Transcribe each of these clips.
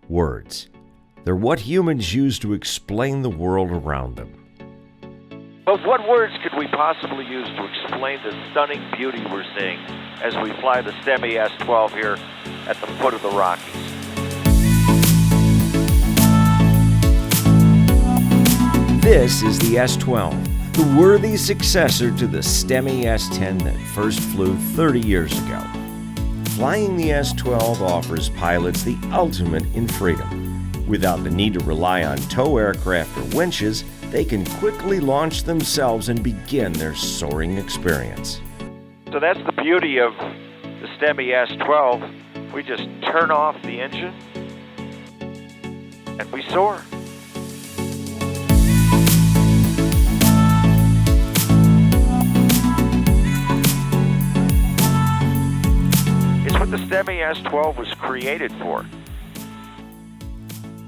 Words. They're what humans use to explain the world around them. But what words could we possibly use to explain the stunning beauty we're seeing as we fly the Stemme S12 here at the foot of the Rockies? This is the S12, the worthy successor to the Stemme S10 that first flew 30 years ago. Flying the S12 offers pilots the ultimate in freedom. Without the need to rely on tow aircraft or winches, they can quickly launch themselves and begin their soaring experience. So that's the beauty of the Stemme S12. We just turn off the engine and we soar. It's what the Stemme S12 was created for.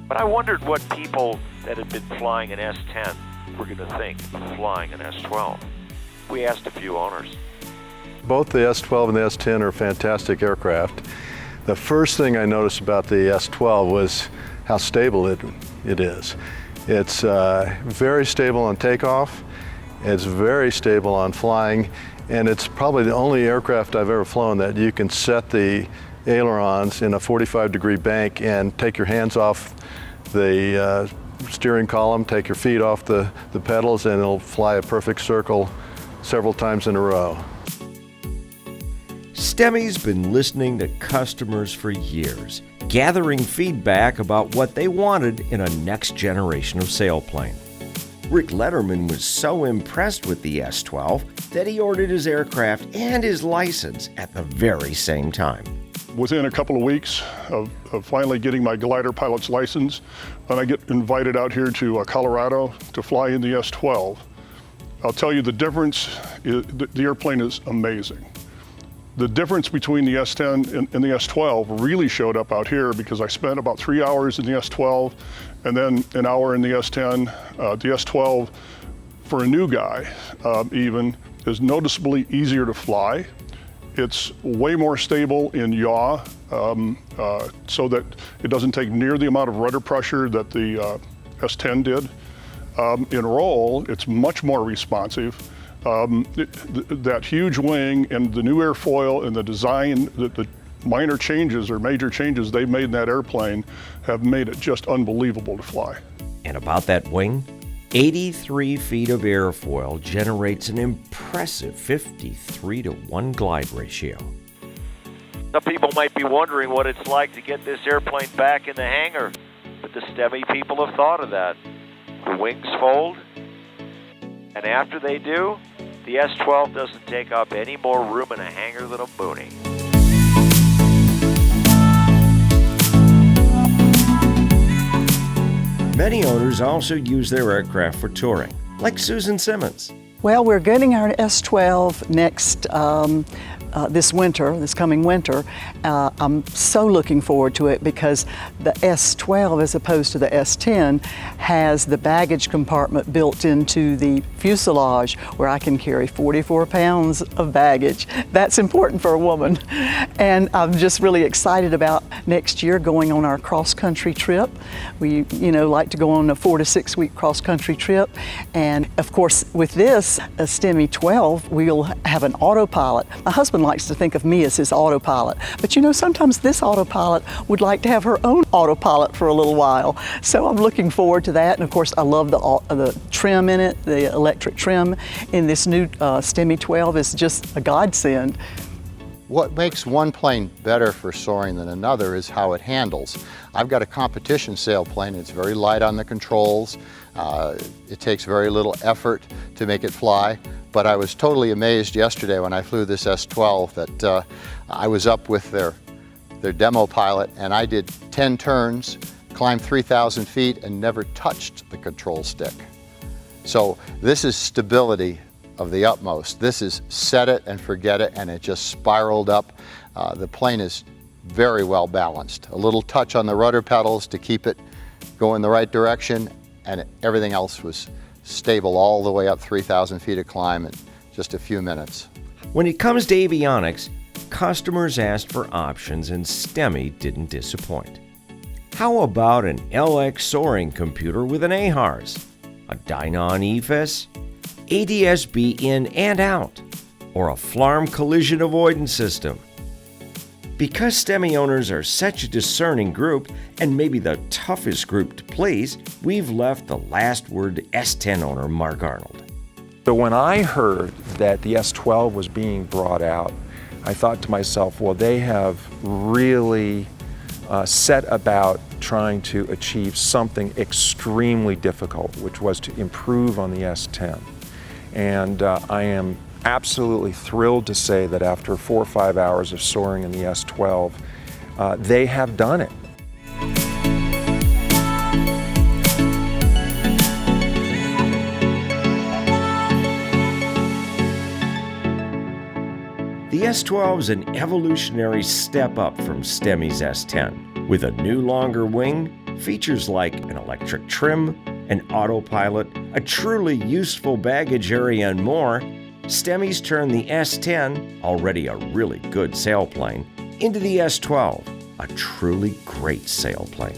But I wondered what people that had been flying an S10 were going to think of flying an S12. We asked a few owners. Both the S12 and the S10 are fantastic aircraft. The first thing I noticed about the S12 was how stable it is. It's very stable on takeoff, it's very stable on flying, and it's probably the only aircraft I've ever flown that you can set the ailerons in a 45-degree bank and take your hands off the steering column, take your feet off the pedals, and it'll fly a perfect circle several times in a row. Stemme's been listening to customers for years, gathering feedback about what they wanted in a next generation of sailplane. Rick Letterman was so impressed with the S12 that he ordered his aircraft and his license at the very same time. Within a couple of weeks of finally getting my glider pilot's license, and I get invited out here to Colorado to fly in the S12. I'll tell you the difference, the airplane is amazing. The difference between the S10 and the S12 really showed up out here because I spent about 3 hours in the S12 and then an hour in the S10. The S12, for a new guy even, is noticeably easier to fly. It's way more stable in yaw, so that it doesn't take near the amount of rudder pressure that the S10 did. In roll, it's much more responsive. That huge wing and the new airfoil and the design, the minor changes or major changes they've made in that airplane have made it just unbelievable to fly. And about that wing, 83 feet of airfoil generates an impressive 53-to-1 glide ratio. Some people might be wondering what it's like to get this airplane back in the hangar, but the Stemme people have thought of that. The wings fold, and after they do, the S12 doesn't take up any more room in a hangar than a boonie. Many owners also use their aircraft for touring, like Susan Simmons. Well, we're getting our S12 next this coming winter. I'm so looking forward to it because the S12, as opposed to the S10, has the baggage compartment built into the fuselage where I can carry 44 pounds of baggage. That's important for a woman. And I'm just really excited about next year going on our cross-country trip. We, like to go on a 4 to 6 week cross-country trip. And of course, with this Stemme 12, we'll have an autopilot. My husband likes to think of me as his autopilot, but sometimes this autopilot would like to have her own autopilot for a little while. So I'm looking forward to that, and of course I love the trim in it. The electric trim in this new Stemme 12 is just a godsend. What makes one plane better for soaring than another is how it handles. I've got a competition sailplane. It's very light on the controls. It takes very little effort to make it fly. But I was totally amazed yesterday when I flew this S12 that I was up with their demo pilot, and I did 10 turns, climbed 3,000 feet, and never touched the control stick. So this is stability of the utmost. This is set it and forget it, and it just spiraled up. The plane is very well balanced. A little touch on the rudder pedals to keep it going the right direction, and everything else was stable all the way up 3,000 feet of climb in just a few minutes. When it comes to avionics, customers asked for options and Stemme didn't disappoint. How about an LX soaring computer with an AHRS, a Dynon EFIS, ADS-B in and out, or a FLARM collision avoidance system? Because STEMI owners are such a discerning group, and maybe the toughest group to please, we've left the last word to S10 owner Mark Arnold. So when I heard that the S12 was being brought out, I thought to myself, well, they have really set about trying to achieve something extremely difficult, which was to improve on the S10. And I am absolutely thrilled to say that after 4 or 5 hours of soaring in the S12, they have done it. The S12 is an evolutionary step up from STEMI's S10. With a new longer wing, features like an electric trim, an autopilot, a truly useful baggage area, and more, STEMI's turned the S10, already a really good sailplane, into the S12, a truly great sailplane.